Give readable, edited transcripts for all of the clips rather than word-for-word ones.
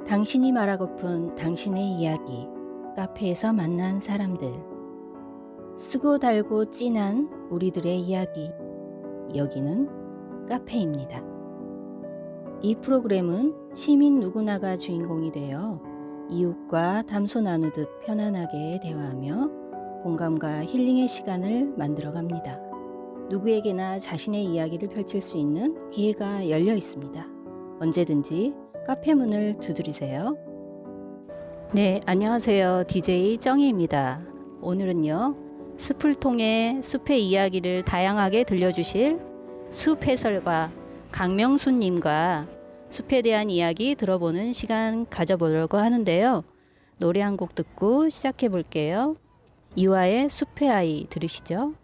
당신이 말하고픈 당신의 이야기, 카페에서 만난 사람들, 쓰고 달고 진한 우리들의 이야기, 여기는 카페입니다. 이 프로그램은 시민 누구나가 주인공이 되어 이웃과 담소 나누듯 편안하게 대화하며 공감과 힐링의 시간을 만들어갑니다. 누구에게나 자신의 이야기를 펼칠 수 있는 기회가 열려 있습니다. 언제든지 카페 문을 두드리세요. 네, 안녕하세요. DJ 정희입니다. 오늘은요, 숲을 통해 숲의 이야기를 다양하게 들려주실 숲 해설가 강명수님과 숲에 대한 이야기 들어보는 시간 가져보려고 하는데요. 노래 한 곡 듣고 시작해 볼게요. 이화의 숲의 아이 들으시죠?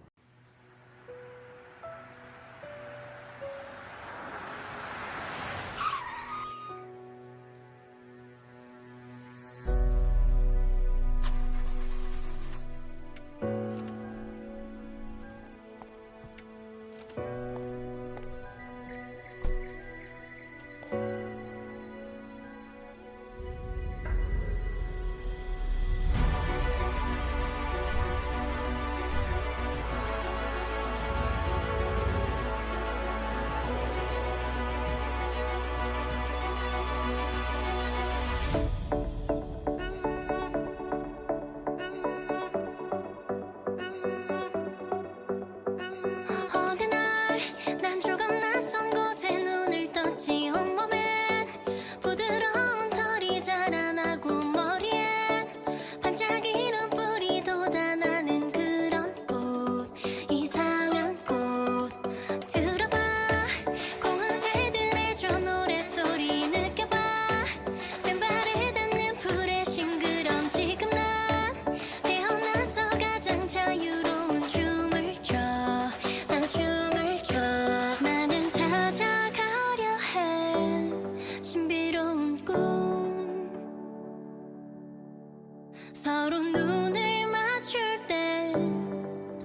서로 눈을 맞출 때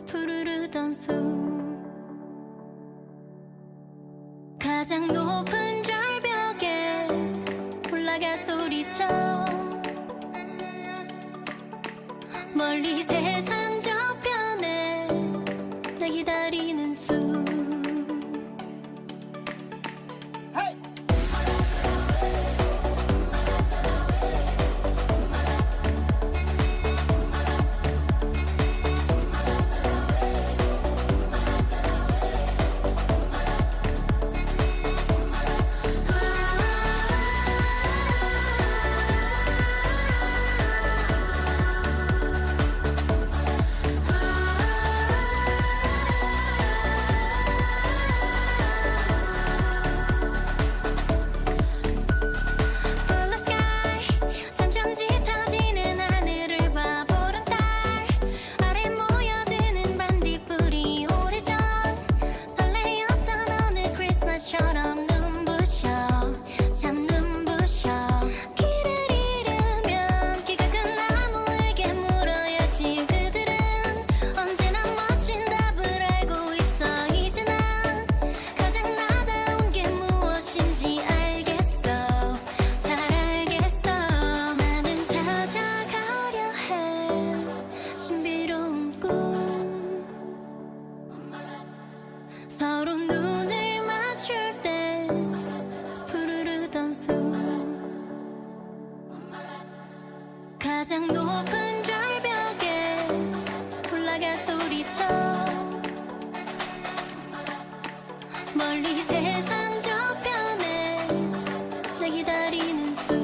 푸르르던 숲 가장 높은 절벽에 올라가 소리쳐 멀리 세상 저편에 나 기다리는 숲 서로 눈을 맞출 때 푸르르던 숲 가장 높은 절벽에 올라가 소리쳐 멀리 세상 저편에 나 기다리는 숲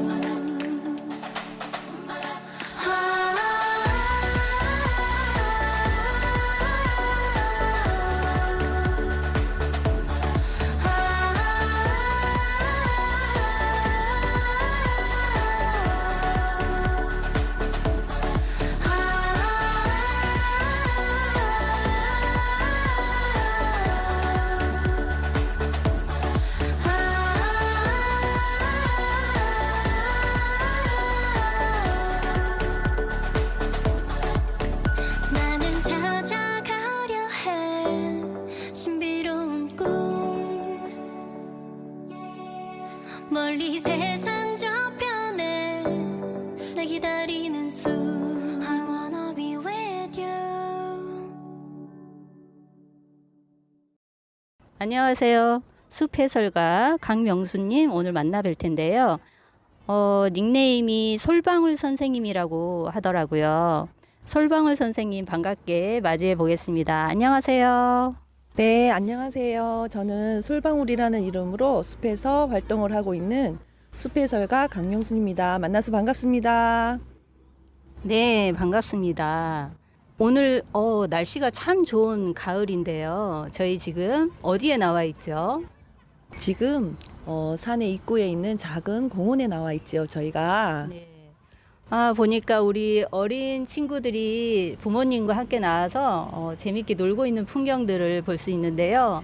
안녕하세요. 숲해설가 강명수님 오늘 만나뵐 텐데요. 닉네임이 솔방울 선생님이라고 하더라고요. 솔방울 선생님 반갑게 맞이해 보겠습니다. 안녕하세요. 네, 안녕하세요. 저는 솔방울이라는 이름으로 숲에서 활동을 하고 있는 숲해설가 강명순입니다. 만나서 반갑습니다. 네, 반갑습니다. 오늘 날씨가 참 좋은 가을인데요. 저희 지금 어디에 나와 있죠? 지금 산의 입구에 있는 작은 공원에 나와 있죠, 저희가. 네. 보니까 우리 어린 친구들이 부모님과 함께 나와서 재밌게 놀고 있는 풍경들을 볼 수 있는데요.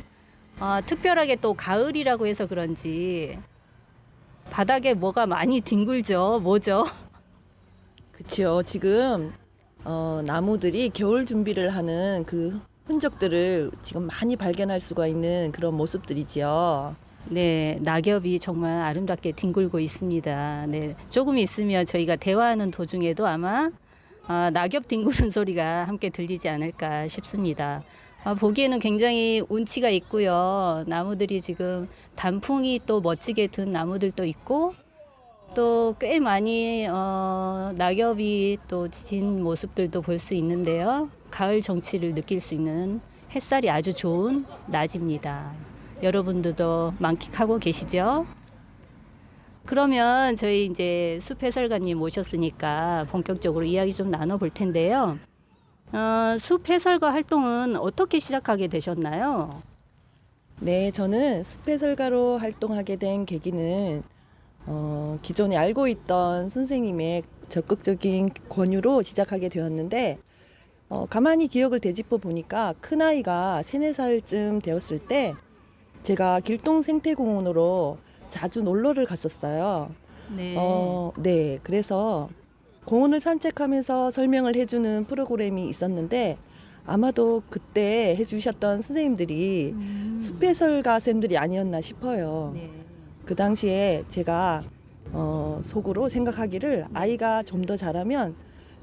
특별하게 또 가을이라고 해서 그런지 바닥에 뭐가 많이 뒹굴죠. 뭐죠? 그치요. 지금 나무들이 겨울 준비를 하는 그 흔적들을 지금 많이 발견할 수가 있는 그런 모습들이지요. 네, 낙엽이 정말 아름답게 뒹굴고 있습니다. 네, 조금 있으면 저희가 대화하는 도중에도 아마 낙엽 뒹구는 소리가 함께 들리지 않을까 싶습니다. 보기에는 굉장히 운치가 있고요. 나무들이 지금 단풍이 또 멋지게 든 나무들도 있고 또 꽤 많이 낙엽이 또 진 모습들도 볼 수 있는데요. 가을 정취를 느낄 수 있는 햇살이 아주 좋은 낮입니다. 여러분들도 만끽하고 계시죠? 그러면 저희 이제 숲해설가님 모셨으니까 본격적으로 이야기 좀 나눠볼 텐데요. 숲해설가 활동은 어떻게 시작하게 되셨나요? 네, 저는 숲해설가로 활동하게 된 계기는 기존에 알고 있던 선생님의 적극적인 권유로 시작하게 되었는데 가만히 기억을 되짚어 보니까 큰아이가 3, 4살쯤 되었을 때 제가 길동 생태공원으로 자주 놀러를 갔었어요. 네. 네, 그래서 공원을 산책하면서 설명을 해주는 프로그램이 있었는데 아마도 그때 해주셨던 선생님들이 숲해설가 쌤들이 아니었나 싶어요. 네. 그 당시에 제가 속으로 생각하기를 아이가 좀 더 잘하면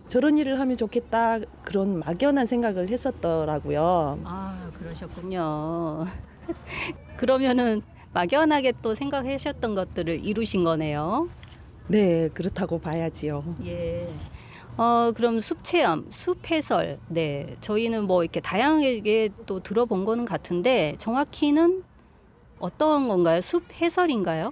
저런 일을 하면 좋겠다 그런 막연한 생각을 했었더라고요. 그러셨군요. 그러면은 막연하게 또 생각하셨던 것들을 이루신 거네요. 네, 그렇다고 봐야지요. 예. 그럼 숲 체험, 숲 해설. 네. 저희는 뭐 이렇게 다양하게 또 들어본 거는 같은데 정확히는 어떤 건가요? 숲 해설인가요?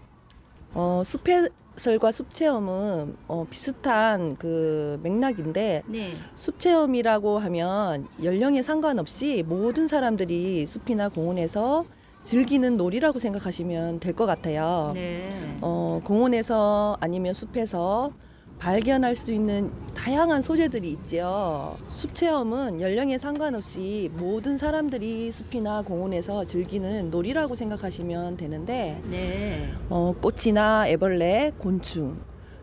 숲해설과 숲체험은 비슷한 그 맥락인데 네. 숲체험이라고 하면 연령에 상관없이 모든 사람들이 숲이나 공원에서 즐기는 놀이라고 생각하시면 될 것 같아요. 네. 공원에서 아니면 숲에서 발견할 수 있는 다양한 소재들이 있지요. 숲체험은 연령에 상관없이 모든 사람들이 숲이나 공원에서 즐기는 놀이라고 생각하시면 되는데 네. 꽃이나 애벌레, 곤충,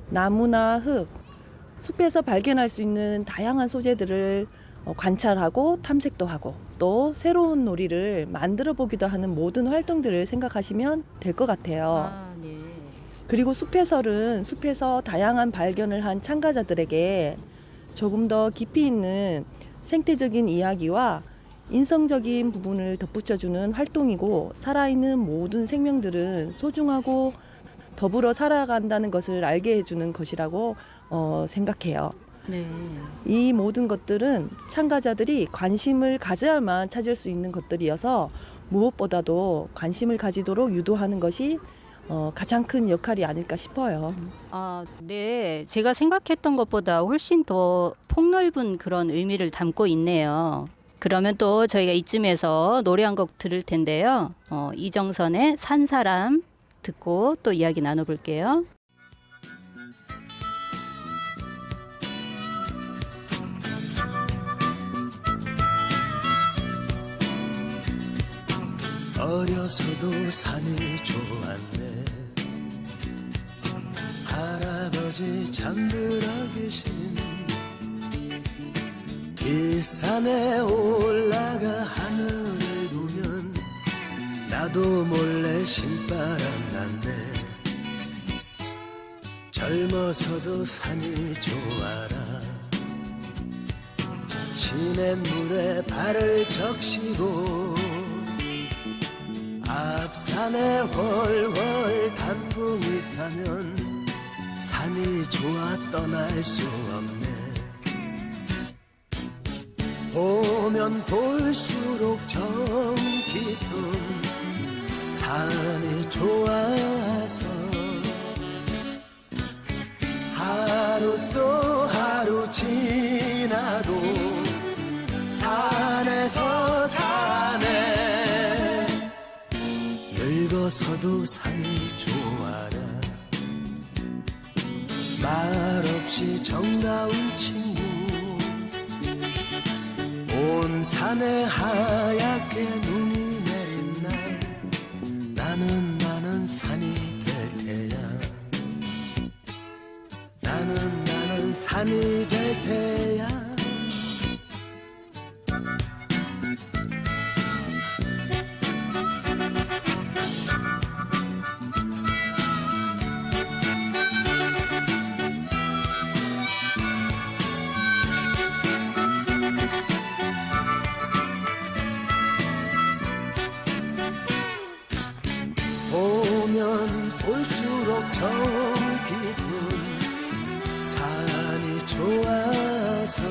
나무나 흙, 숲에서 발견할 수 있는 다양한 소재들을 관찰하고 탐색도 하고 또 새로운 놀이를 만들어 보기도 하는 모든 활동들을 생각하시면 될 것 같아요. 네. 그리고 숲해설은 숲에서 다양한 발견을 한 참가자들에게 조금 더 깊이 있는 생태적인 이야기와 인성적인 부분을 덧붙여주는 활동이고 살아있는 모든 생명들은 소중하고 더불어 살아간다는 것을 알게 해주는 것이라고 생각해요. 네. 이 모든 것들은 참가자들이 관심을 가져야만 찾을 수 있는 것들이어서 무엇보다도 관심을 가지도록 유도하는 것이 가장 큰 역할이 아닐까 싶어요. 네. 제가 생각했던 것보다 훨씬 더 폭넓은 그런 의미를 담고 있네요. 그러면 또 저희가 이쯤에서 노래 한 곡 들을 텐데요. 이정선의 산사람 듣고 또 이야기 나눠볼게요. 어려서도 산이 좋았네. 할아버지 잠들어 계신 이 산에 올라가 하늘을 보면 나도 몰래 신바람 났네. 젊어서도 산이 좋아라. 시냇물에 발을 적시고 앞산에 훨훨 단풍이 타면 산이 좋아 떠날 수 없네. 보면 볼수록 정 깊은 산이 좋아서 하루 또 하루 지나도 산에서 사네. 늙어서도 산이 좋아라. 말없이 정다운 친구 온 산에 하얗게 눈이 내린 날 나는 산이 될 테야. 나는 산이 될 테야. 보면 볼수록 정 깊은 산이 좋아서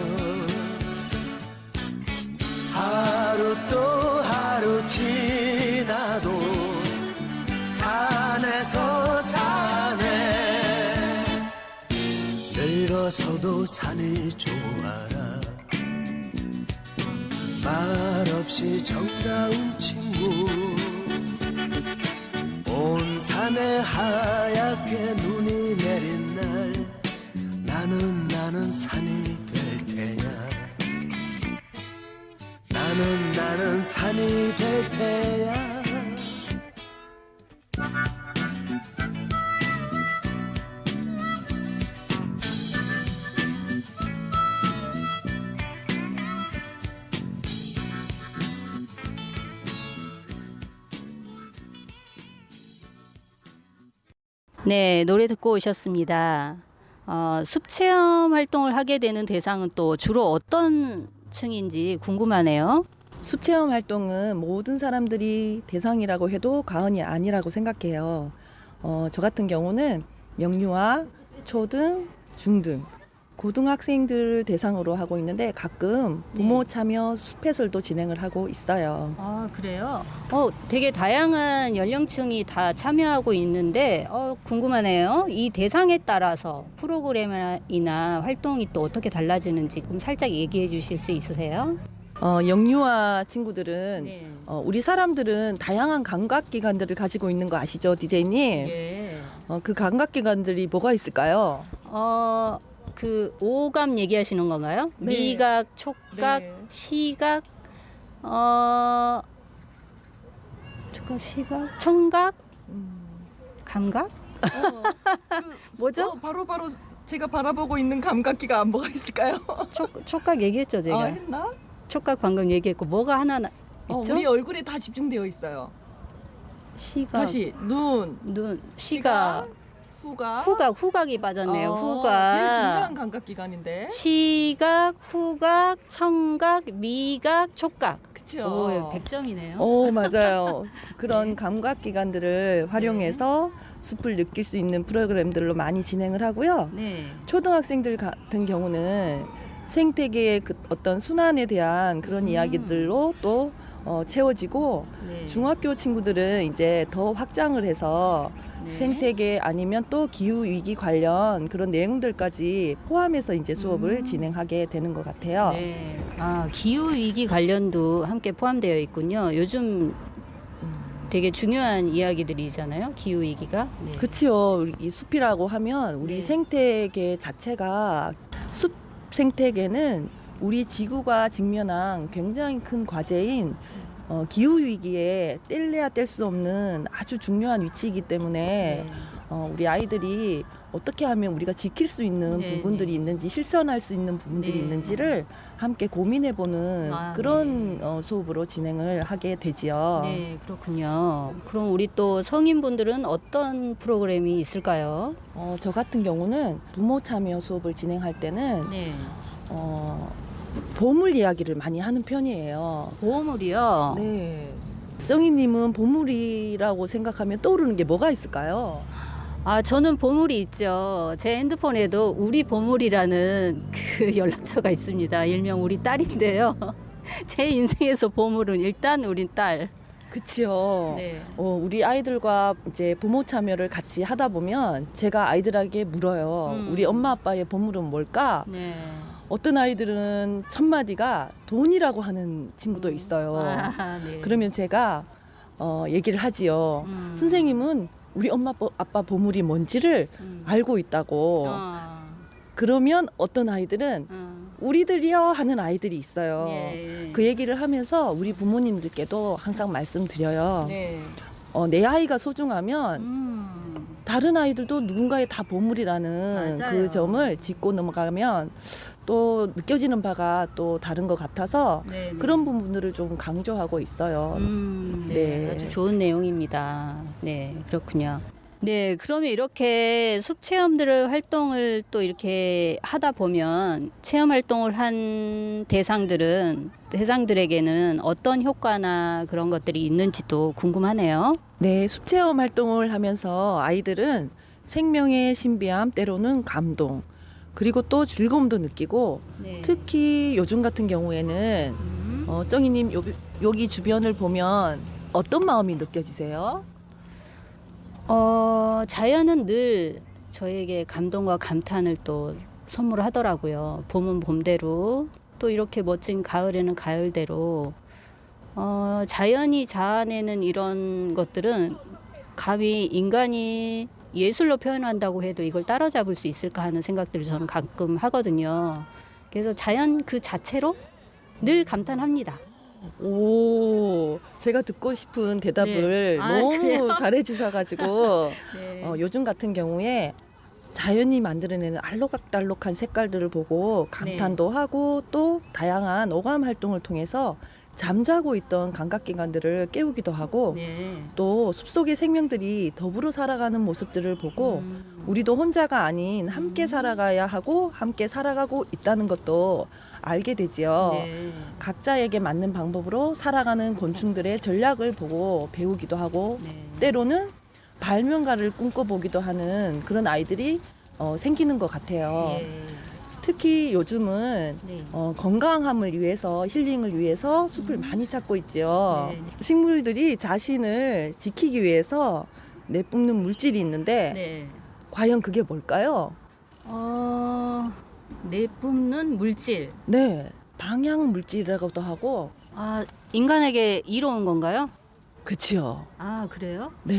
하루 또 하루 지나도 산에서 사네. 늙어서도 산이 좋아라. 말없이 정다운 친구 온 산에 하얗게 눈이 내린 날 나는 산이 될 테야. 나는 산이 될 테야. 네, 노래 듣고 오셨습니다. 숲 체험 활동을 하게 되는 대상은 또 주로 어떤 층인지 궁금하네요. 숲체험 활동은 모든 사람들이 대상이라고 해도 과언이 아니라고 생각해요. 저 같은 경우는 영유아, 초등, 중등, 고등학생들을 대상으로 하고 있는데 가끔 부모 참여 숲 해설도 진행을 하고 있어요. 아, 그래요? 되게 다양한 연령층이 다 참여하고 있는데 궁금하네요. 이 대상에 따라서 프로그램이나 활동이 또 어떻게 달라지는지 좀 살짝 얘기해 주실 수 있으세요? 영유아 친구들은 네. 우리 사람들은 다양한 감각기관들을 가지고 있는 거 아시죠, 디제이님? 예. 그 감각기관들이 뭐가 있을까요? 그 오감 얘기하시는 건가요? 네. 미각, 촉각, 네. 시각, 촉각, 시각, 청각, 감각? 뭐죠? 바로 제가 바라보고 있는 감각기가 뭐가 있을까요? 촉각 얘기했죠, 제가. 했나? 촉각 방금 얘기했고 뭐가 하나 있죠? 우리 얼굴에 다 집중되어 있어요. 시각, 다시 눈, 시각, 후각이 빠졌네요. 제일 후각. 중요한 감각기관인데. 시각, 후각, 청각, 미각, 촉각. 그렇죠. 오, 100점이네요. 오, 맞아요. 그런 감각기관들을 활용해서 숲을 느낄 수 있는 프로그램들로 많이 진행을 하고요. 네. 초등학생들 같은 경우는 생태계의 어떤 순환에 대한 그런 이야기들로 또 채워지고 네. 중학교 친구들은 이제 더 확장을 해서 네. 생태계 아니면 또 기후 위기 관련 그런 내용들까지 포함해서 이제 수업을 진행하게 되는 것 같아요. 네. 기후 위기 관련도 함께 포함되어 있군요. 요즘 되게 중요한 이야기들이잖아요. 기후 위기가. 네. 그렇죠. 이 숲이라고 하면 우리 네. 생태계 자체가 숲 생태계는 우리 지구가 직면한 굉장히 큰 과제인 기후 위기에 뗄래야 뗄 수 없는 아주 중요한 위치이기 때문에 네. 우리 아이들이 어떻게 하면 우리가 지킬 수 있는 네, 부분들이 네. 있는지 실천할 수 있는 부분들이 네. 있는지를 함께 고민해보는 그런 수업으로 진행을 하게 되지요. 네, 그렇군요. 그럼 우리 또 성인분들은 어떤 프로그램이 있을까요? 저 같은 경우는 부모 참여 수업을 진행할 때는 네. 보물 이야기를 많이 하는 편이에요. 보물이요. 네. 정희님은 보물이라고 생각하면 떠오르는 게 뭐가 있을까요? 아, 저는 보물이 있죠. 제 핸드폰에도 우리 보물이라는 그 연락처가 있습니다. 일명 우리 딸인데요. 제 인생에서 보물은 일단 우리 딸. 그치요. 네. 우리 아이들과 이제 부모 참여를 같이 하다 보면 제가 아이들에게 물어요. 우리 엄마 아빠의 보물은 뭘까? 네. 어떤 아이들은 첫 마디가 돈이라고 하는 친구도 있어요. 아, 네. 그러면 제가 얘기를 하지요. 선생님은 우리 엄마 아빠 보물이 뭔지를 알고 있다고. 그러면 어떤 아이들은 우리들이요 하는 아이들이 있어요. 예. 그 얘기를 하면서 우리 부모님들께도 항상 말씀드려요. 네. 내 아이가 소중하면 다른 아이들도 누군가의 다 보물이라는 맞아요. 그 점을 짚고 넘어가면 또 느껴지는 바가 또 다른 것 같아서 네, 네. 그런 부분들을 좀 강조하고 있어요. 네. 네. 아주 좋은 내용입니다. 네, 그렇군요. 네, 그러면 이렇게 숲 체험들을 활동을 또 이렇게 하다 보면 체험 활동을 한 대상들에게는 어떤 효과나 그런 것들이 있는지도 궁금하네요. 네, 숲체험 활동을 하면서 아이들은 생명의 신비함, 때로는 감동, 그리고 또 즐거움도 느끼고 네. 특히 요즘 같은 경우에는 정희님 여기 주변을 보면 어떤 마음이 느껴지세요? 자연은 늘 저에게 감동과 감탄을 또 선물하더라고요. 봄은 봄대로 또 이렇게 멋진 가을에는 가을대로 자연이 자아내는 이런 것들은 감히 인간이 예술로 표현한다고 해도 이걸 따라잡을 수 있을까 하는 생각들을 저는 가끔 하거든요. 그래서 자연 그 자체로 늘 감탄합니다. 오, 제가 듣고 싶은 대답을 네. 아, 너무 그래요? 잘해 주셔가지고 네. 요즘 같은 경우에 자연이 만들어내는 알록달록한 색깔들을 보고 감탄도 하고 또 다양한 오감 활동을 통해서 잠자고 있던 감각기관들을 깨우기도 하고 네. 또 숲속의 생명들이 더불어 살아가는 모습들을 보고 우리도 혼자가 아닌 함께 살아가야 하고 함께 살아가고 있다는 것도 알게 되지요. 네. 각자에게 맞는 방법으로 살아가는 곤충들의 전략을 보고 배우기도 하고 네. 때로는 발명가를 꿈꿔보기도 하는 그런 아이들이 생기는 것 같아요. 예. 특히 요즘은 네. 건강함을 위해서 힐링을 위해서 숲을 많이 찾고 있죠. 네. 식물들이 자신을 지키기 위해서 내뿜는 물질이 있는데 네. 과연 그게 뭘까요? 내뿜는 물질. 네, 방향 물질이라고도 하고 아, 인간에게 이로운 건가요? 그치요. 아, 그래요? 네,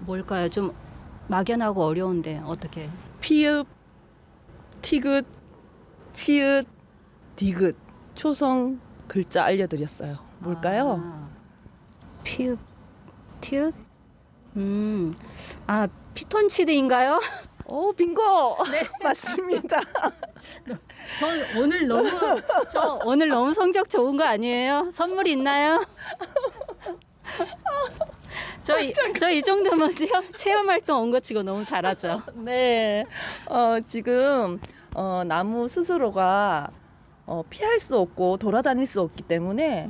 뭘까요? 좀 막연하고 어려운데 어떻게? 피읍, 티귿, 치읓, 디귿 초성 글자 알려드렸어요. 뭘까요? 아, 피읍, 티읕? 피톤치드인가요? 빙고! 네, 맞습니다. 저 오늘 너무 성적 좋은 거 아니에요? 선물 있나요? 저 이 정도면 체험 활동 온 거 치고 너무 잘하죠. 네, 지금 나무 스스로가 피할 수 없고 돌아다닐 수 없기 때문에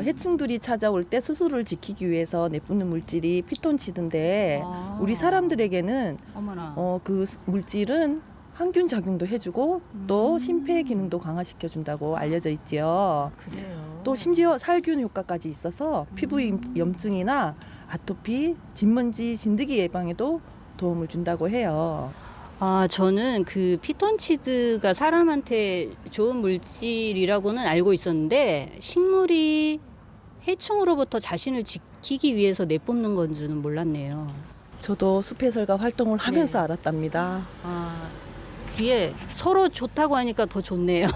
해충들이 찾아올 때 스스로를 지키기 위해서 내뿜는 물질이 피톤치드인데 아. 우리 사람들에게는 어머나. 그 물질은 항균 작용도 해주고 또 심폐 기능도 강화시켜 준다고 알려져 있지요. 그래요. 또 심지어 살균 효과까지 있어서 피부 염증이나 아토피, 진먼지, 진드기 예방에도 도움을 준다고 해요. 아, 저는 그 피톤치드가 사람한테 좋은 물질이라고는 알고 있었는데 식물이 해충으로부터 자신을 지키기 위해서 내뿜는 건 줄은 몰랐네요. 저도 숲해설가 활동을 하면서 네. 알았답니다. 아, 그게 서로 좋다고 하니까 더 좋네요.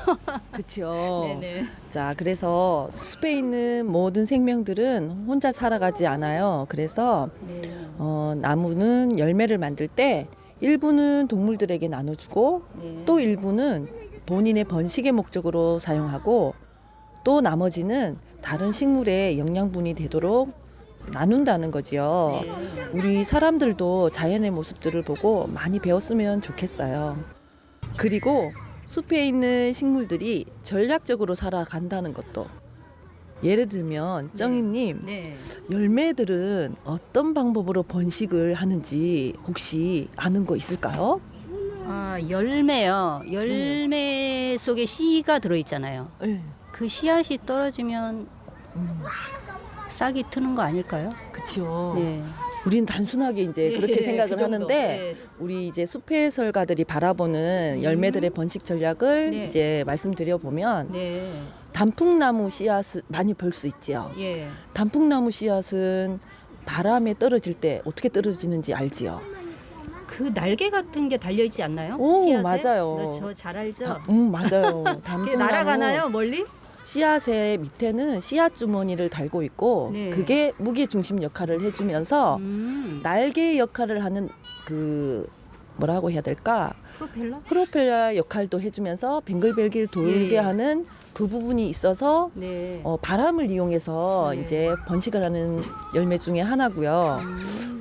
그렇죠. 네네. 자, 그래서 숲에 있는 모든 생명들은 혼자 살아가지 않아요. 그래서 네. 나무는 열매를 만들 때 일부는 동물들에게 나눠주고 네. 또 일부는 본인의 번식의 목적으로 사용하고 또 나머지는 다른 식물의 영양분이 되도록 나눈다는 거지요. 네. 우리 사람들도 자연의 모습들을 보고 많이 배웠으면 좋겠어요. 그리고 숲에 있는 식물들이 전략적으로 살아간다는 것도 예를 들면 정희님 네. 열매들은 어떤 방법으로 번식을 하는지 혹시 아는 거 있을까요? 아, 열매요. 열매 속에 씨가 들어있잖아요. 네. 그 씨앗이 떨어지면 싹이 트는 거 아닐까요? 그렇죠. 네. 우리는 단순하게 이제 그렇게 그 생각을 정도. 하는데 네. 우리 이제 숲해설가들이 바라보는 열매들의 번식 전략을 네. 이제 말씀드려 보면 네. 단풍나무 씨앗을 많이 볼 수 있지요. 예. 단풍나무 씨앗은 바람에 떨어질 때 어떻게 떨어지는지 알지요? 그 날개 같은 게 달려 있지 않나요? 오, 씨앗에? 맞아요. 너 저 잘 알죠? 맞아요. 그게 단풍나무 날아가나요? 멀리? 씨앗의 밑에는 씨앗 주머니를 달고 있고 네. 그게 무게 중심 역할을 해주면서 날개 역할을 하는 그 뭐라고 해야 될까? 프로펠러? 프로펠러 역할도 해주면서 뱅글뱅글 돌게 예. 하는 그 부분이 있어서 네. 바람을 이용해서 네. 이제 번식을 하는 열매 중에 하나고요.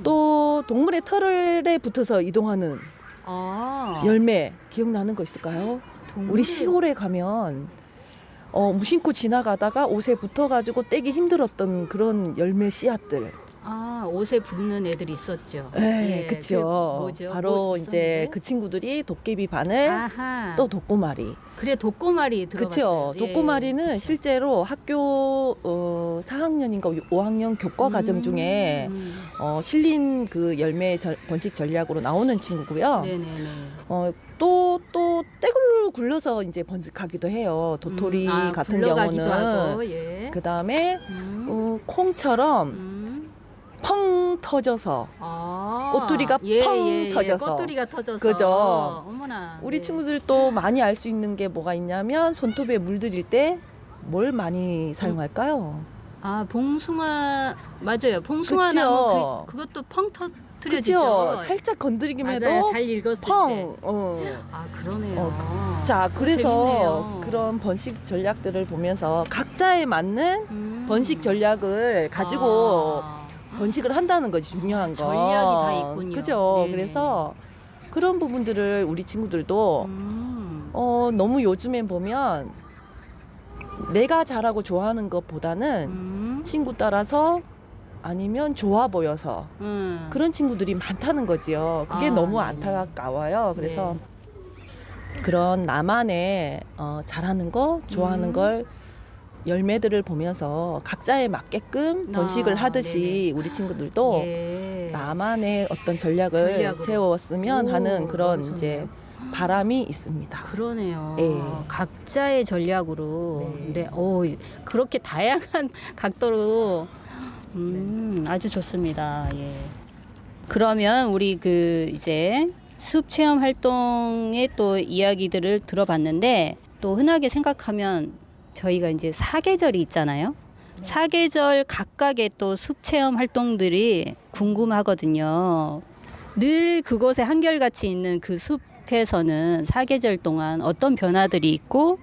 또 동물의 털에 붙어서 이동하는 아. 열매 기억나는 거 있을까요? 우리 시골에 가면 무심코 지나가다가 옷에 붙어가지고 떼기 힘들었던 그런 열매 씨앗들. 아, 옷에 붙는 애들이 있었죠. 네, 예, 그쵸. 그게 뭐죠? 바로 뭐 이제 있었는데? 그 친구들이 도깨비 바늘, 아하. 또 독고마리. 그래 독고마리 들어봤어요. 그렇죠. 독고마리는 예. 실제로 학교 4학년인가 5학년 교과 과정 중에 실린 그 열매 번식 전략으로 나오는 친구고요. 네네네. 또 떼굴 굴러서 이제 번식하기도 해요. 도토리 같은 굴러가기도 경우는. 하고, 예. 그 다음에 콩처럼 펑 터져서 아, 꼬투리가 펑 터져서. 꼬투리가 터져서. 그죠. 어머나. 우리 네. 친구들도 많이 알 수 있는 게 뭐가 있냐면 손톱에 물들일 때 뭘 많이 사용할까요? 아, 봉숭아 맞아요. 봉숭아 그쵸. 나무 그것도 펑 터트려지죠. 그렇죠. 살짝 건드리기만 해도 맞아요. 잘 읽었을 때. 펑. 아, 그러네요. 자, 그래서 재밌네요. 그런 번식 전략들을 보면서 각자에 맞는 번식 전략을 가지고 아. 번식을 한다는 거지 중요한 거. 전략이 다 있군요. 그죠. 네네. 그래서 그런 부분들을 우리 친구들도 너무 요즘엔 보면 내가 잘하고 좋아하는 것보다는 친구 따라서 아니면 좋아 보여서 그런 친구들이 많다는 거지요. 그게 아, 너무 네네. 안타까워요. 그래서 그런 나만의 잘하는 거, 좋아하는 걸 열매들을 보면서 각자에 맞게끔 번식을 하듯이 우리 친구들도 예. 나만의 어떤 전략을 전략으로. 세웠으면 오, 하는 그런 너무 이제 좋네요. 바람이 있습니다. 그러네요. 예. 각자의 전략으로. 네. 그렇게 다양한 각도로 아주 좋습니다. 예. 그러면 우리 그 이제 숲 체험 활동의 또 이야기들을 들어봤는데 또 흔하게 생각하면 저희가 이제 사계절이 있잖아요. 사계절 각각의 또 숲 체험 활동들이 궁금하거든요. 늘 그곳에 한결같이 있는 그 숲에서는 사계절 동안 어떤 변화들이 있고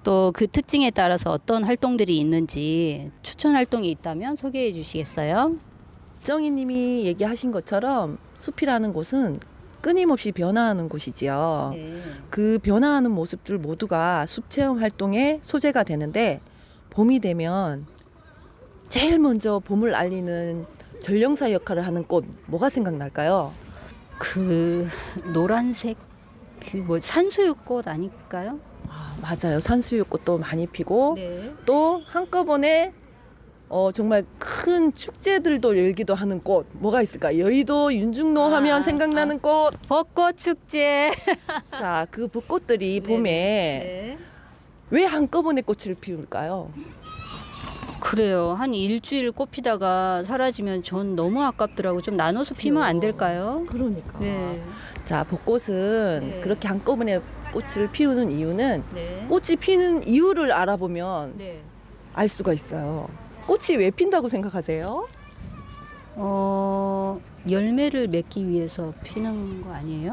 또 그 특징에 따라서 어떤 활동들이 있는지 추천 활동이 있다면 소개해 주시겠어요? 정희님이 얘기하신 것처럼 숲이라는 곳은 끊임없이 변화하는 곳이지요. 네. 그 변화하는 모습들 모두가 숲 체험 활동의 소재가 되는데 봄이 되면 제일 먼저 봄을 알리는 전령사 역할을 하는 꽃 뭐가 생각날까요? 그 노란색 그 뭐 산수유꽃 아닐까요? 맞아요. 산수유꽃도 많이 피고 네. 또 한꺼번에 정말 큰 축제들도 열기도 하는 꽃 뭐가 있을까? 여의도 윤중로 하면 생각나는 꽃. 벚꽃 축제. 자, 그 벚꽃들이 봄에 네. 왜 한꺼번에 꽃을 피울까요? 그래요. 한 일주일 꽃 피다가 사라지면 전 너무 아깝더라고. 좀 나눠서 피면 안 될까요? 그러니까. 네. 자, 벚꽃은 네. 그렇게 한꺼번에 꽃을 피우는 이유는 네. 꽃이 피는 이유를 알아보면 네. 알 수가 있어요. 꽃이 왜 핀다고 생각하세요? 열매를 맺기 위해서 피는 거 아니에요?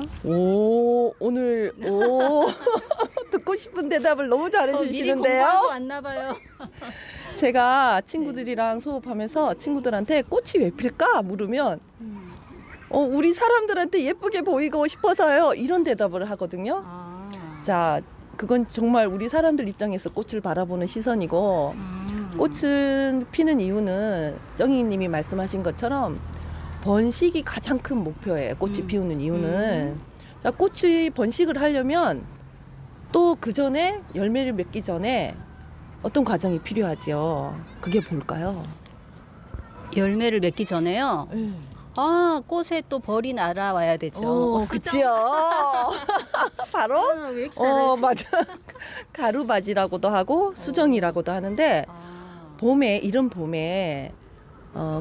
오늘 듣고 싶은 대답을 너무 미리 잘해주시는데요. 공부하고 왔나 봐요. 제가 친구들이랑 수업하면서 친구들한테 꽃이 왜 필까 물으면 우리 사람들한테 예쁘게 보이고 싶어서요. 이런 대답을 하거든요. 자, 그건 정말 우리 사람들 입장에서 꽃을 바라보는 시선이고 꽃은 피는 이유는 정희님이 말씀하신 것처럼 번식이 가장 큰 목표예요. 꽃이 피우는 이유는. 자, 꽃이 번식을 하려면 또 그 전에 열매를 맺기 전에 어떤 과정이 필요하지요? 그게 뭘까요? 열매를 맺기 전에요. 아, 꽃에 또 벌이 날아와야 되죠. 그치요. 바로 왜 이렇게 잘하지? 맞아. 가루바지라고도 하고 수정이라고도 하는데 봄에 이른 봄에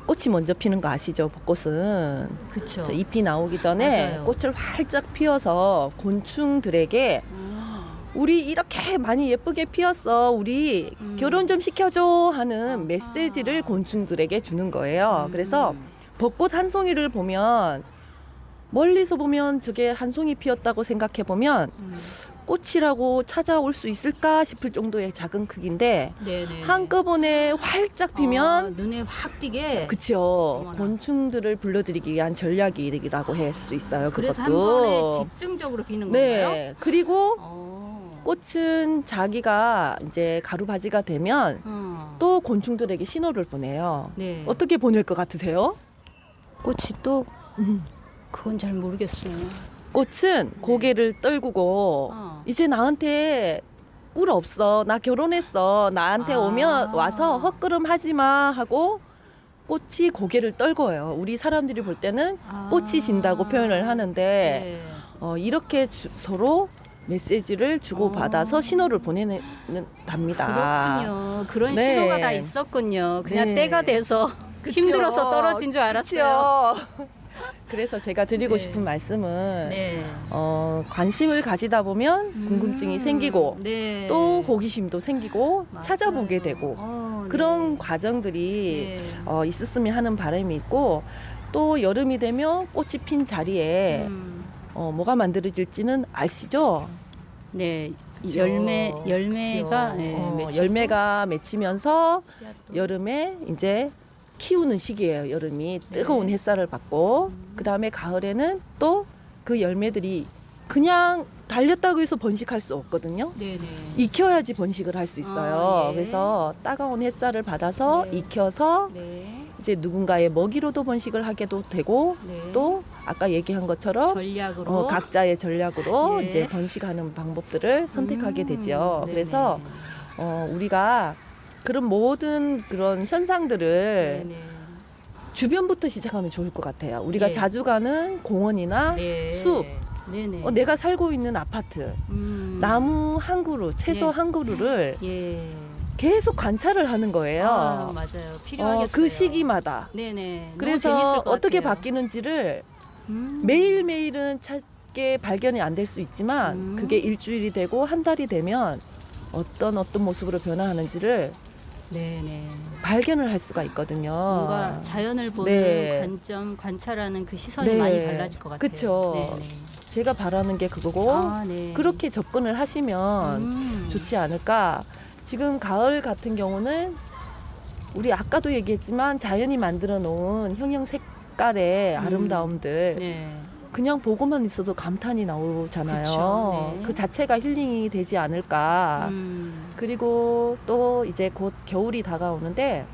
꽃이 먼저 피는 거 아시죠? 벚꽃은 그쵸. 저 잎이 나오기 전에 맞아요. 꽃을 활짝 피워서 곤충들에게 우리 이렇게 많이 예쁘게 피었어. 우리 결혼 좀 시켜줘 하는 메시지를 곤충들에게 주는 거예요. 그래서 벚꽃 한 송이를 보면 멀리서 보면 저게 한 송이 피었다고 생각해 보면 꽃이라고 찾아올 수 있을까 싶을 정도의 작은 크기인데 네네. 한꺼번에 활짝 피면 눈에 확 띄게. 그쵸. 어머나. 곤충들을 불러들이기 위한 전략이라고 할 수 있어요. 그래서 그것도. 한 번에 집중적으로 피는 건가요? 네. 그리고 어. 꽃은 자기가 이제 가루바지가 되면 또 곤충들에게 신호를 보내요. 네. 어떻게 보낼 것 같으세요? 꽃이 또 그건 잘 모르겠어요. 꽃은 고개를 떨구고 이제 나한테 꿀 없어. 나 결혼했어. 나한테 오면 와서 헛걸음하지 마 하고 꽃이 고개를 떨궈요. 우리 사람들이 볼 때는 꽃이 진다고 표현을 하는데 네. 이렇게 서로 메시지를 주고받아서 신호를 보내답니다. 그렇군요. 그런 네. 신호가 다 있었군요. 그냥 네. 때가 돼서 그쵸. 힘들어서 떨어진 줄 알았어요. 그쵸. 그래서 제가 드리고 네. 싶은 말씀은 네. 관심을 가지다 보면 궁금증이 생기고 네. 또 호기심도 생기고 맞아요. 찾아보게 되고 그런 네. 과정들이 네. 있었으면 하는 바람이 있고 또 여름이 되면 꽃이 핀 자리에 뭐가 만들어질지는 아시죠? 네. 그쵸. 열매가 그쵸. 네, 맺히고. 열매가 맺히면서 여름에 이제 키우는 시기예요. 여름이 뜨거운 햇살을 받고 그 다음에 가을에는 또 그 열매들이 그냥 달렸다고 해서 번식할 수 없거든요. 네네. 익혀야지 번식을 할 수 있어요. 예. 그래서 따가운 햇살을 받아서 네. 익혀서 네. 이제 누군가의 먹이로도 번식을 하게도 되고 네. 또 아까 얘기한 것처럼 전략으로 각자의 전략으로 예. 이제 번식하는 방법들을 선택하게 되죠. 네네. 그래서 우리가 그런 모든 그런 현상들을 네네. 주변부터 시작하면 좋을 것 같아요. 우리가 예. 자주 가는 공원이나 네. 숲, 네네. 내가 살고 있는 아파트, 나무 한 그루, 채소 예. 한 그루를 예. 계속 관찰을 하는 거예요. 맞아요. 필요하겠어요. 그 시기마다. 네네. 너무 그래서 재밌을 것 어떻게 같아요. 바뀌는지를 매일매일은 찾게 발견이 안 될 수 있지만 그게 일주일이 되고 한 달이 되면 어떤 모습으로 변화하는지를 네네. 발견을 할 수가 있거든요. 뭔가 자연을 보는 네. 관점, 관찰하는 그 시선이 네. 많이 달라질 것 같아요. 그쵸. 네네. 제가 바라는 게 그거고 네. 그렇게 접근을 하시면 좋지 않을까. 지금 가을 같은 경우는 우리 아까도 얘기했지만 자연이 만들어 놓은 형형 색깔의 아름다움들 네. 그냥 보고만 있어도 감탄이 나오잖아요. 그쵸. 네. 그 자체가 힐링이 되지 않을까. 그리고 또 이제 곧 겨울이 다가오는데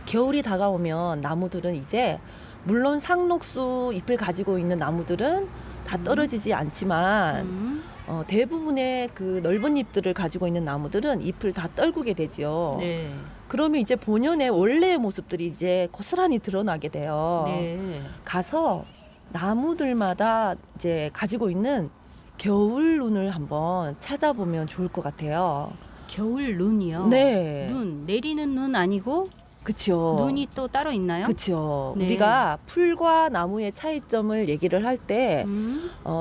겨울이 다가오면 나무들은 이제 물론 상록수 잎을 가지고 있는 나무들은 다 떨어지지 않지만 대부분의 그 넓은 잎들을 가지고 있는 나무들은 잎을 다 떨구게 되지요. 네. 그러면 이제 본연의 원래의 모습들이 이제 고스란히 드러나게 돼요. 네. 가서 나무들마다 이제 가지고 있는 겨울 눈을 한번 찾아보면 좋을 것 같아요. 겨울 눈이요. 네. 눈 내리는 눈 아니고 그쵸. 눈이 또 따로 있나요? 그쵸. 네. 우리가 풀과 나무의 차이점을 얘기를 할 때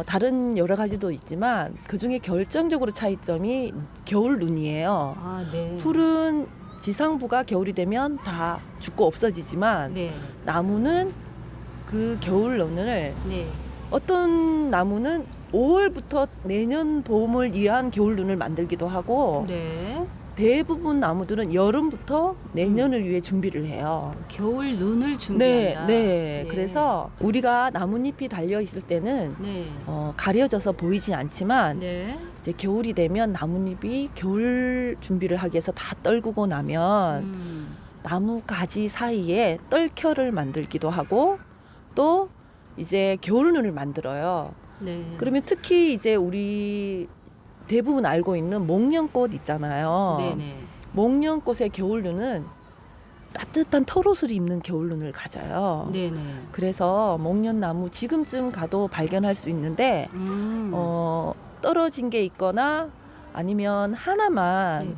다른 여러 가지도 있지만 그중에 결정적으로 차이점이 겨울 눈이에요. 네. 풀은 지상부가 겨울이 되면 다 죽고 없어지지만 네. 나무는 그 겨울 눈을 네. 어떤 나무는 5월부터 내년 봄을 위한 겨울 눈을 만들기도 하고 네. 대부분 나무들은 여름부터 내년을 위해 준비를 해요. 겨울 눈을 네, 준비한다. 네. 그래서 우리가 나뭇잎이 달려 있을 때는 네. 가려져서 보이진 않지만 네. 이제 겨울이 되면 나뭇잎이 겨울 준비를 하기 위해서 다 떨구고 나면 나무 가지 사이에 떨켜를 만들기도 하고 또 이제 겨울눈을 만들어요. 네. 그러면 특히 이제 우리 대부분 알고 있는 목련꽃 있잖아요. 네네. 목련꽃의 겨울눈은 따뜻한 털옷을 입는 겨울눈을 가져요. 네네. 그래서 목련나무 지금쯤 가도 발견할 수 있는데 떨어진 게 있거나 아니면 하나만 네.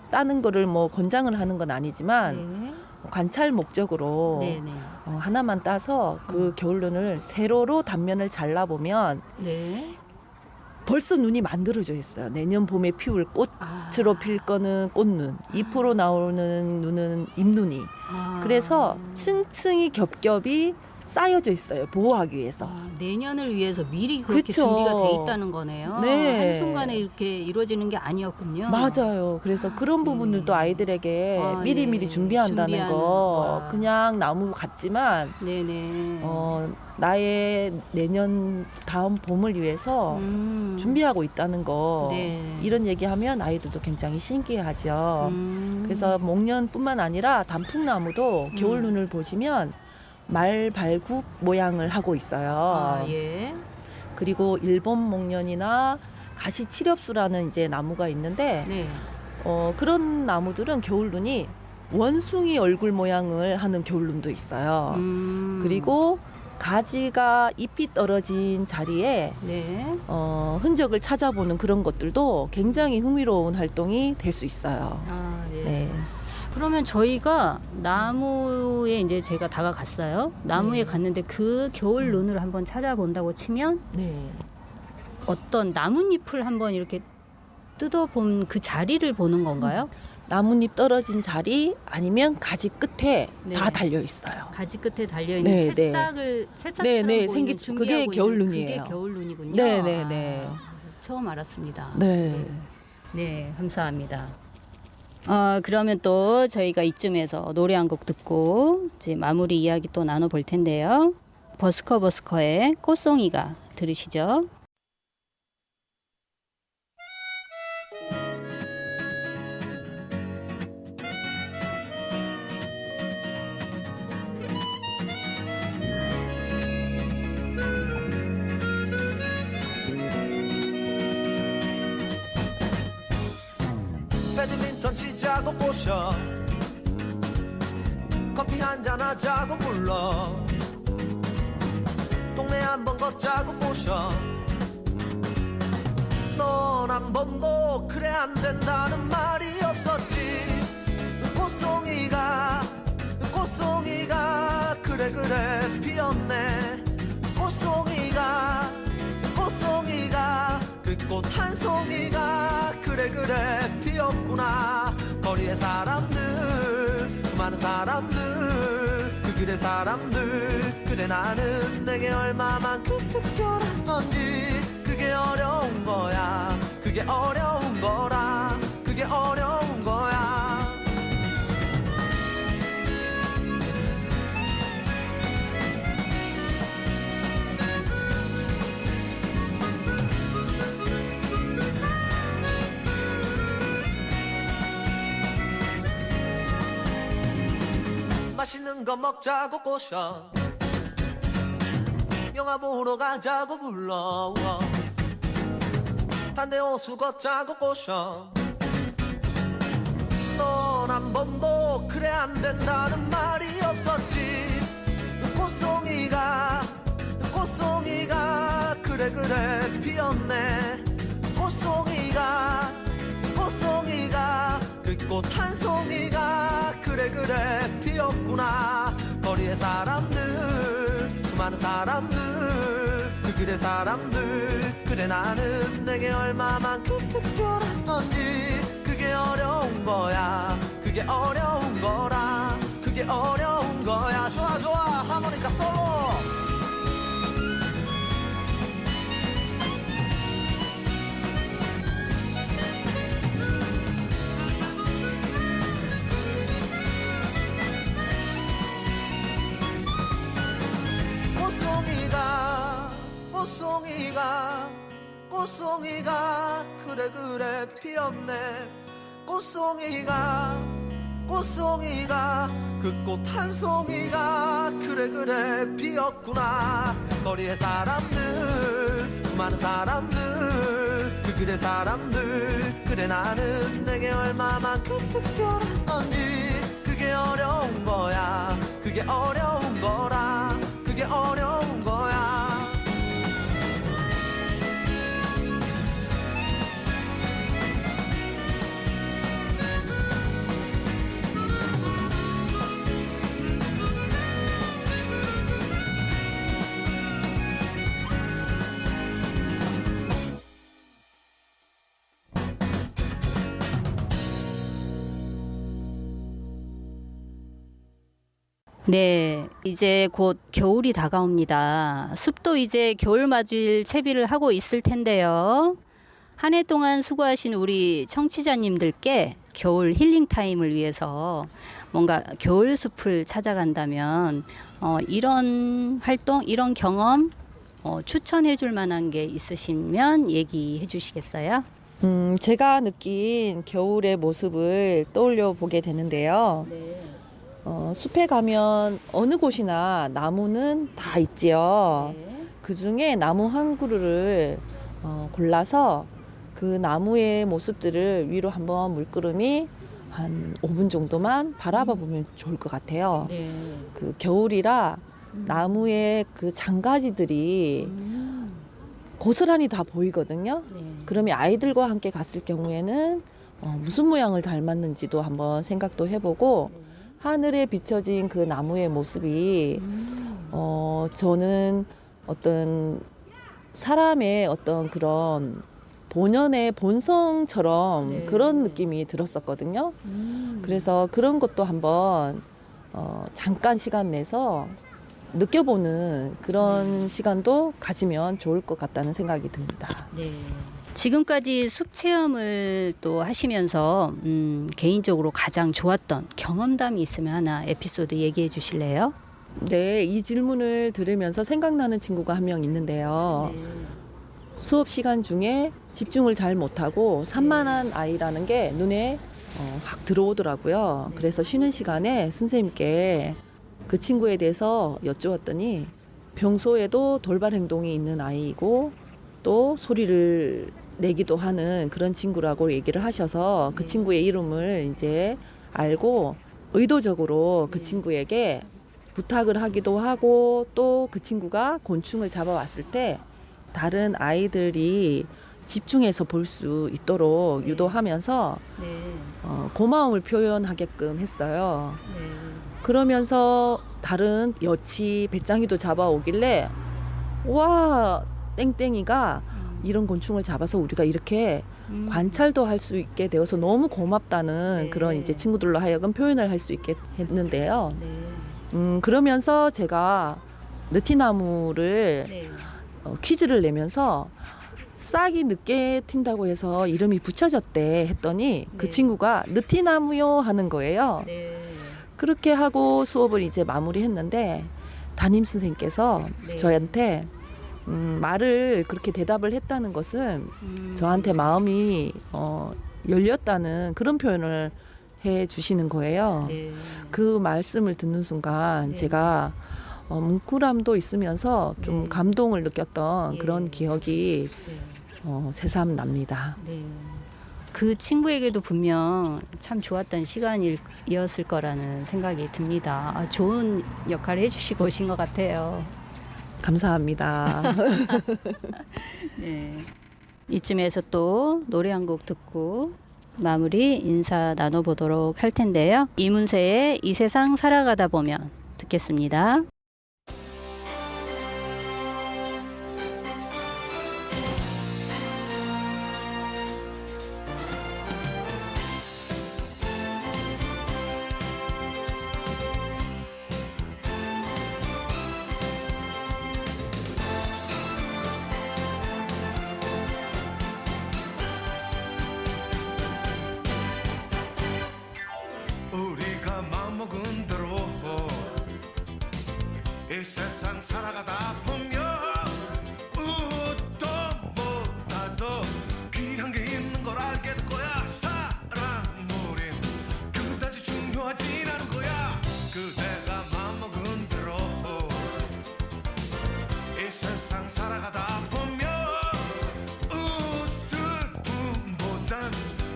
따는 거를 뭐 권장을 하는 건 아니지만 네. 관찰 목적으로 네네. 하나만 따서 그 겨울눈을 세로로 단면을 잘라보면 네. 벌써 눈이 만들어져 있어요. 내년 봄에 피울 아. 꽃으로 필 거는 꽃눈, 잎으로 나오는 눈은 잎눈이. 아. 그래서 층층이 겹겹이 쌓여져 있어요. 보호하기 위해서. 내년을 위해서 미리 그렇게 그쵸. 준비가 돼 있다는 거네요. 네. 한순간에 이렇게 이루어지는 게 아니었군요. 맞아요. 그래서 그런 부분들도 아이들에게 아, 미리미리 네. 준비한다는 준비하는 거. 거. 그냥 나무 같지만 네네. 나의 내년 다음 봄을 위해서 준비하고 있다는 거. 네. 이런 얘기하면 아이들도 굉장히 신기해하죠. 그래서 목련뿐만 아니라 단풍나무도 겨울 눈을 보시면 말발굽 모양을 하고 있어요. 아, 예. 그리고 일본 목련이나 가시칠엽수라는 이제 나무가 있는데 네. 그런 나무들은 겨울 눈이 원숭이 얼굴 모양을 하는 겨울 눈도 있어요. 그리고 가지가 잎이 떨어진 자리에 네. 흔적을 찾아보는 그런 것들도 굉장히 흥미로운 활동이 될 수 있어요. 아, 예. 네. 그러면 저희가 나무에 이제 제가 다가갔어요. 나무에 네. 갔는데 그 겨울 눈을 한번 찾아본다고 치면 네. 어떤 나뭇잎을 한번 이렇게 뜯어본 그 자리를 보는 건가요? 나뭇잎 떨어진 자리 아니면 가지 끝에 네. 다 달려 있어요. 가지 끝에 달려 있는 네, 네. 새싹처럼 네, 네. 보이는 그게 준비하고 겨울 있는 눈이에요. 그게 겨울 눈이군요. 네, 네, 네. 처음 알았습니다. 네. 네, 감사합니다. 그러면 또 저희가 이쯤에서 노래 한 곡 듣고 이제 마무리 이야기 또 나눠볼 텐데요. 버스커의 꽃송이가 들으시죠. 배드민턴 치자고 꼬셔 커피 한잔 하자고 불러 동네 한번 걷자고 꼬셔 넌 한 번도 그래 안 된다는 말이 없었지 꽃송이가 그래 피었네 꽃송이가 그 꽃 한 송이가 그래 피었구나 거리의 사람들 수많은 사람들 그 길의 사람들 그래 나는 내게 얼마만큼 특별한 건지 그게 어려운 거야 그게 어려운 거라 그게 어려운 거야 맛있는 거 먹자고 꼬셔 영화 보러 가자고 불러 단대 호수 걷자고 꼬셔 넌 한 번도 그래 안 된다는 말이 없었지 꽃송이가 그래 피었네 꽃송이가 그 꽃 한 송이가 그래 피었구나 거리의 사람들 수많은 사람들 그 길의 사람들 그래 나는 내게 얼마만큼 특별한 건지 그게 어려운 거야 그게 어려운 거라 그게 어려운 거야 좋아 하모니카 솔로 꽃송이가 꽃송이가 그래 그래 피었네. 꽃송이가 꽃송이가 그 꽃 한 송이가 그래 그래 피었구나. 거리의 사람들 수많은 사람들 그 길의 사람들 그래 나는 내게 얼마만큼 특별한 건지 그게 어려운 거야. 그게 어려운 거라. 그게 어려운 거야. 네, 이제 곧 겨울이 다가옵니다. 숲도 이제 겨울 맞을 채비를 하고 있을 텐데요. 한 해 동안 수고하신 우리 청취자님들께 겨울 힐링 타임을 위해서 뭔가 겨울 숲을 찾아간다면 이런 활동, 이런 경험 추천해 줄 만한 게 있으시면 얘기해 주시겠어요? 제가 느낀 겨울의 모습을 떠올려 보게 되는데요. 네. 숲에 가면 어느 곳이나 나무는 다 있지요. 그 중에 나무 한 그루를 골라서 그 나무의 모습들을 위로 한번 물끄러미 한 5분 정도만 바라봐 보면 좋을 것 같아요. 네. 그 겨울이라 나무의 그 장가지들이 고스란히 다 보이거든요. 네. 그러면 아이들과 함께 갔을 경우에는 무슨 모양을 닮았는지도 한번 생각도 해보고 하늘에 비춰진 그 나무의 모습이 저는 어떤 사람의 어떤 그런 본연의 본성처럼 네. 그런 느낌이 들었었거든요. 그래서 그런 것도 한번 잠깐 시간 내서 느껴보는 그런 시간도 가지면 좋을 것 같다는 생각이 듭니다. 네. 지금까지 숲 체험을 또 하시면서 개인적으로 가장 좋았던 경험담이 있으면 하나 에피소드 얘기해 주실래요? 네, 이 질문을 들으면서 생각나는 친구가 한 명 있는데요. 수업 시간 중에 집중을 잘 못하고 산만한 아이라는 게 눈에 확 들어오더라고요. 그래서 쉬는 시간에 선생님께 그 친구에 대해서 여쭈었더니 평소에도 돌발 행동이 있는 아이이고 또 소리를 내기도 하는 그런 친구라고 얘기를 하셔서 그 친구의 이름을 이제 알고 의도적으로 그 친구에게 부탁을 하기도 하고 또 그 친구가 곤충을 잡아왔을 때 다른 아이들이 집중해서 볼 수 있도록 유도하면서 네. 고마움을 표현하게끔 했어요. 네. 그러면서 다른 여치, 배짱이도 잡아오길래 와, 땡땡이가 이런 곤충을 잡아서 우리가 이렇게 관찰도 할 수 있게 되어서 너무 고맙다는 네. 그런 이제 친구들로 하여금 표현을 할 수 있게 했는데요. 네. 그러면서 제가 느티나무를 네. 퀴즈를 내면서 싹이 늦게 튄다고 해서 이름이 붙여졌대 했더니 그 네. 친구가 느티나무요 하는 거예요. 네. 그렇게 하고 수업을 이제 마무리했는데 담임 선생님께서 네. 저한테 말을 그렇게 대답을 했다는 것은 저한테 마음이 열렸다는 그런 표현을 해 주시는 거예요. 네. 그 말씀을 듣는 순간 네. 제가 뭉클함도 있으면서 좀 네. 감동을 느꼈던 예. 그런 기억이 네. 새삼 납니다. 네. 그 친구에게도 분명 참 좋았던 시간이었을 거라는 생각이 듭니다. 아, 좋은 역할을 해주시고 오신 것 같아요. 감사합니다. 네. 이쯤에서 또 노래 한 곡 듣고 마무리 인사 나눠보도록 할 텐데요. 이문세의 이 세상 살아가다 보면 듣겠습니다. 우리가 마음먹은 대로 이 세상 살아가다 보면 세상 살아가다 보면 웃을뿐보단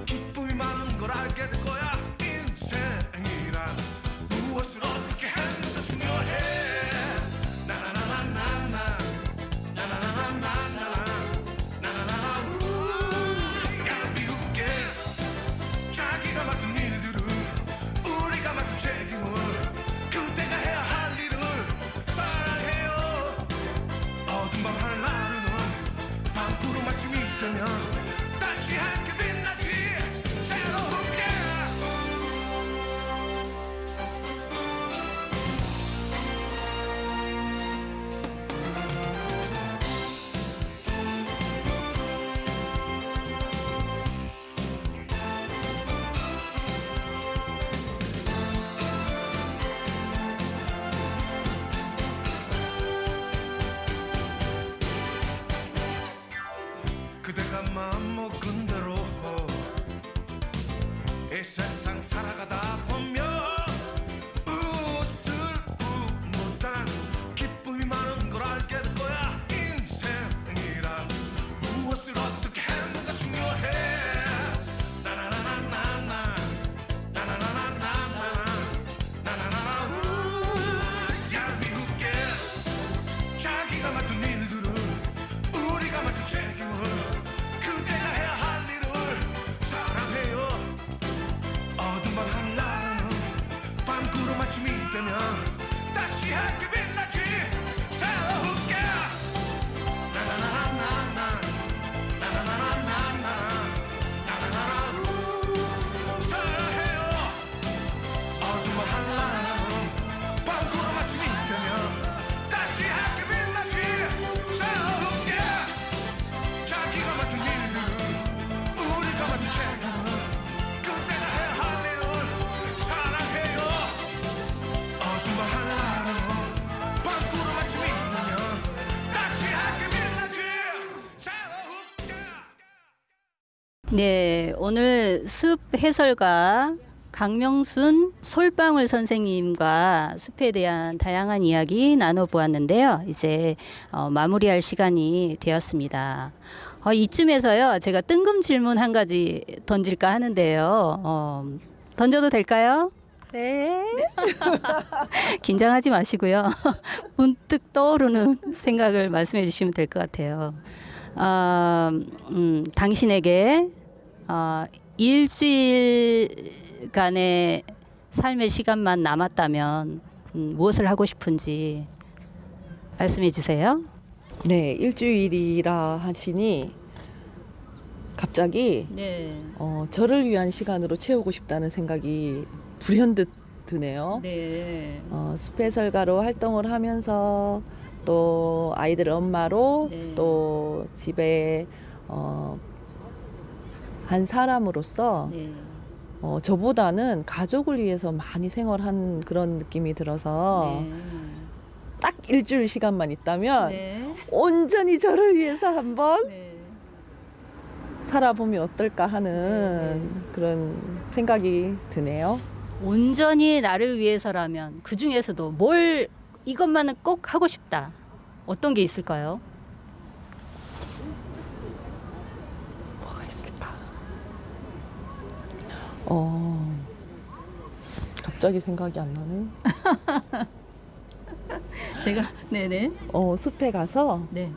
기쁨이 많은 걸 알게 될 거야. 인생이란 무엇을 어떻게 하는가 중요해. 나나나나나나 나나나나나나 나나나나 야 미국게 자기가 맡은 일들을 우리가 맡은 책임을 그대가 해야 할 일을 사랑해요. 어둠 밤 하늘은 밤구름 마침이 되면 다시 함께 빛나지 새롭게. 그대가 마음먹은 대로 이 세상 살아가다 보면 웃을뿐보단 기쁨이 많은 걸 알게 될 거야. 인생이란 무엇을 어떻게 하는가 중요해. 나나나나나나 나나나나나나 나나나나 야 미국게 자기가 맡은 일들을 우리가 맡은 책임을 그대가 해야 할 일을 사랑해요. 어둠 밤 하늘은 밤구름 아침이 되면 다시 함께 빛나지 새롭게. 나나나나나나 나나나나나나 나나나나 사랑해요. 어둠 밤 하늘은 밤구름 아침이 되면 다시 함께 빛나지 새롭게. 자기가 맡은 일들을 우리가 맡은 책임을 그때가 해야 할 일을 사랑해요. 어둠 밤 하늘은 밤구름 아침이 되면 다시 함께 빛나지 새롭게. 네, 오늘 숲 해설가 강명순 솔방울 선생님과 숲에 대한 다양한 이야기 나눠보았는데요. 이제 마무리할 시간이 되었습니다. 이쯤에서요, 제가 뜬금 질문 한 가지 던질까 하는데요. 던져도 될까요? 네. 긴장하지 마시고요. 문득 떠오르는 생각을 말씀해 주시면 될 것 같아요. 당신에게 일주일간의 삶의 시간만 남았다면 무엇을 하고 싶은지 말씀해 주세요. 네, 일주일이라 하시니 갑자기 네. 저를 위한 시간으로 채우고 싶다는 생각이 불현듯 드네요. 네. 숲 해설가로 활동을 하면서 또 아이들 엄마로 네. 또 집에 한 사람으로서 네. 저보다는 가족을 위해서 많이 생활한 그런 느낌이 들어서 딱 일주일 시간만 있다면 네. 온전히 저를 위해서 한번 네. 살아보면 어떨까 하는 그런 생각이 드네요. 온전히 나를 위해서라면 그 중에서도 뭘 이것만은 꼭 하고 싶다. 어떤 게 있을까요? 뭐가 있을까? 갑자기 생각이 안 나네. 제가 네네. 숲에 가서 네.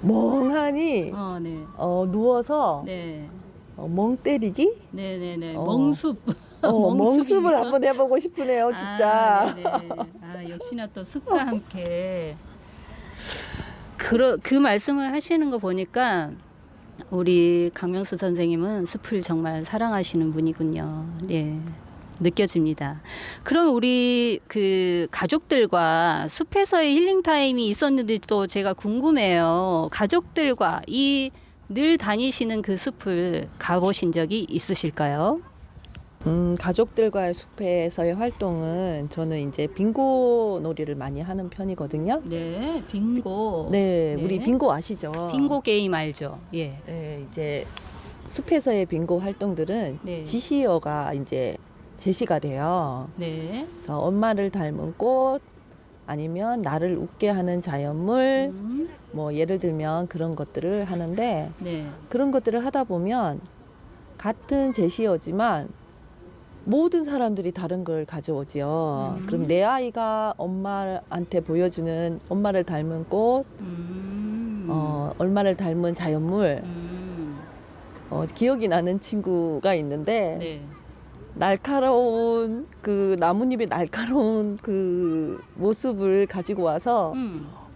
멍하니 네. 누워서 네. 멍 때리기? 네네네. 어. 멍숲. 멍숲을 한번 해보고 싶으네요, 진짜. 네네. 역시나 또 숲과 함께 그 말씀을 하시는 거 보니까 우리 강명수 선생님은 숲을 정말 사랑하시는 분이군요. 네. 느껴집니다. 그럼 우리 그 가족들과 숲에서의 힐링 타임이 있었는지 또 제가 궁금해요. 가족들과 이 늘 다니시는 그 숲을 가보신 적이 있으실까요? 가족들과의 숲에서의 활동은 저는 이제 빙고 놀이를 많이 하는 편이거든요. 네, 빙고. 네, 우리 빙고 아시죠? 빙고 게임 알죠? 예. 네, 이제 숲에서의 빙고 활동들은 네. 지시어가 이제 제시가 돼요. 네. 그래서 엄마를 닮은 꽃, 아니면 나를 웃게 하는 자연물, 뭐 예를 들면 그런 것들을 하는데 네. 그런 것들을 하다 보면 같은 제시어지만 모든 사람들이 다른 걸 가져오지요. 그럼 내 아이가 엄마한테 보여주는 엄마를 닮은 꽃, 얼마를 닮은 자연물, 기억이 나는 친구가 있는데 네. 날카로운 그 나뭇잎의 날카로운 그 모습을 가지고 와서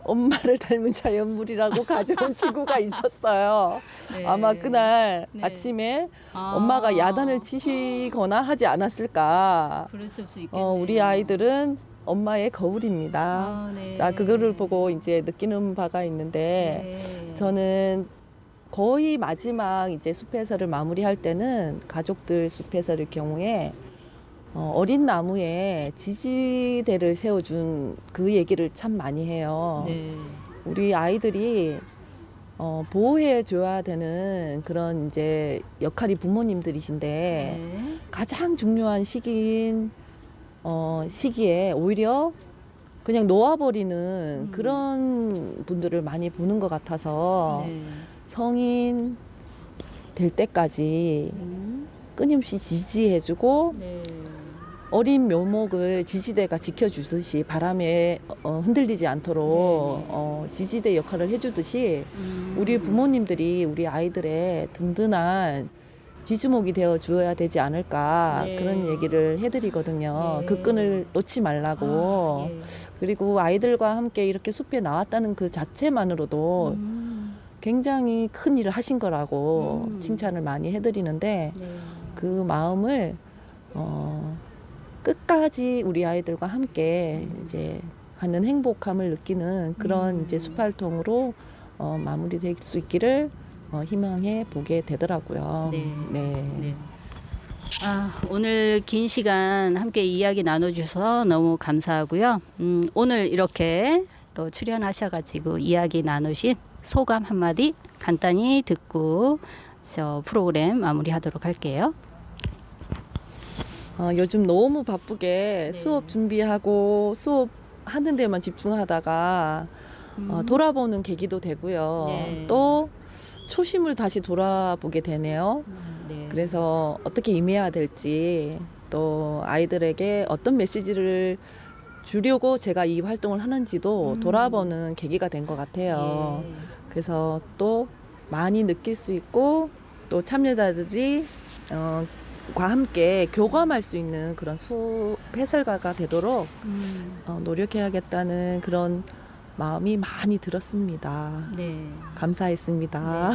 엄마를 닮은 자연물이라고 가져온 친구가 있었어요. 네. 아마 그날 네. 아침에 아. 엄마가 야단을 치시거나 하지 않았을까. 그랬을 수 있겠네요. 우리 아이들은 엄마의 거울입니다. 아, 네. 자, 그거를 보고 이제 느끼는 바가 있는데 네. 저는 거의 마지막 이제 숲해설을 마무리할 때는 가족들 숲해설의 경우에 어린 나무에 지지대를 세워준 그 얘기를 참 많이 해요. 네. 우리 아이들이 보호해 줘야 되는 그런 이제 역할이 부모님들이신데 네. 가장 중요한 시기에 오히려 그냥 놓아버리는 그런 분들을 많이 보는 것 같아서 네. 성인 될 때까지 끊임없이 지지해주고 네. 어린 묘목을 지지대가 지켜주듯이 바람에 흔들리지 않도록 지지대 역할을 해주듯이 우리 부모님들이 우리 아이들의 든든한 지주목이 되어 주어야 되지 않을까 네. 그런 얘기를 해드리거든요. 네. 그 끈을 놓지 말라고. 예. 그리고 아이들과 함께 이렇게 숲에 나왔다는 그 자체만으로도 굉장히 큰 일을 하신 거라고 칭찬을 많이 해드리는데 네. 그 마음을 끝까지 우리 아이들과 함께 이제 하는 행복함을 느끼는 그런 이제 숲활동으로 마무리될 수 있기를 희망해 보게 되더라고요. 네. 네. 네. 오늘 긴 시간 함께 이야기 나눠주셔서 너무 감사하고요. 오늘 이렇게 또 출연하셔가지고 이야기 나누신 소감 한마디 간단히 듣고 저 프로그램 마무리하도록 할게요. 요즘 너무 바쁘게 수업 준비하고 수업 하는 데만 집중하다가 돌아보는 계기도 되고요. 네. 또 초심을 다시 돌아보게 되네요. 네. 그래서 어떻게 임해야 될지 또 아이들에게 어떤 메시지를 주려고 제가 이 활동을 하는지도 돌아보는 계기가 된 것 같아요. 예. 그래서 또 많이 느낄 수 있고 또 참여자들이 과 함께 교감할 수 있는 그런 숲 해설가가 되도록 노력해야겠다는 그런 마음이 많이 들었습니다. 네. 감사했습니다.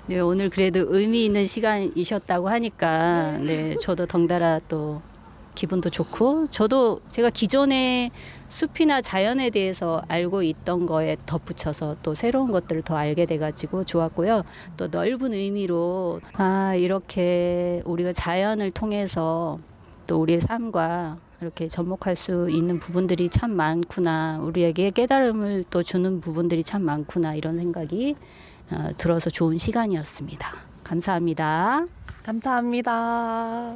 네, 오늘 그래도 의미 있는 시간이셨다고 하니까 네, 저도 덩달아 또 기분도 좋고 제가 기존에 숲이나 자연에 대해서 알고 있던 거에 덧붙여서 또 새로운 것들을 더 알게 돼가지고 좋았고요. 또 넓은 의미로 이렇게 우리가 자연을 통해서 또 우리의 삶과 이렇게 접목할 수 있는 부분들이 참 많구나. 우리에게 깨달음을 또 주는 부분들이 참 많구나. 이런 생각이 들어서 좋은 시간이었습니다. 감사합니다. 감사합니다.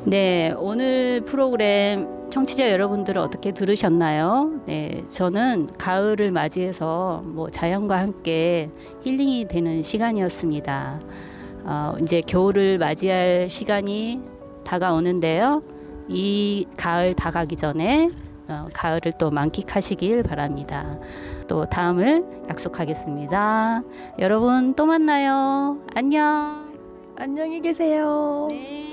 네, 오늘 프로그램 청취자 여러분들은 어떻게 들으셨나요? 네, 저는 가을을 맞이해서 자연과 함께 힐링이 되는 시간이었습니다. 이제 겨울을 맞이할 시간이 다가오는데요. 이 가을 다가기 전에 가을을 또 만끽하시길 바랍니다. 또 다음을 약속하겠습니다. 여러분 또 만나요. 안녕. 안녕히 계세요. 네.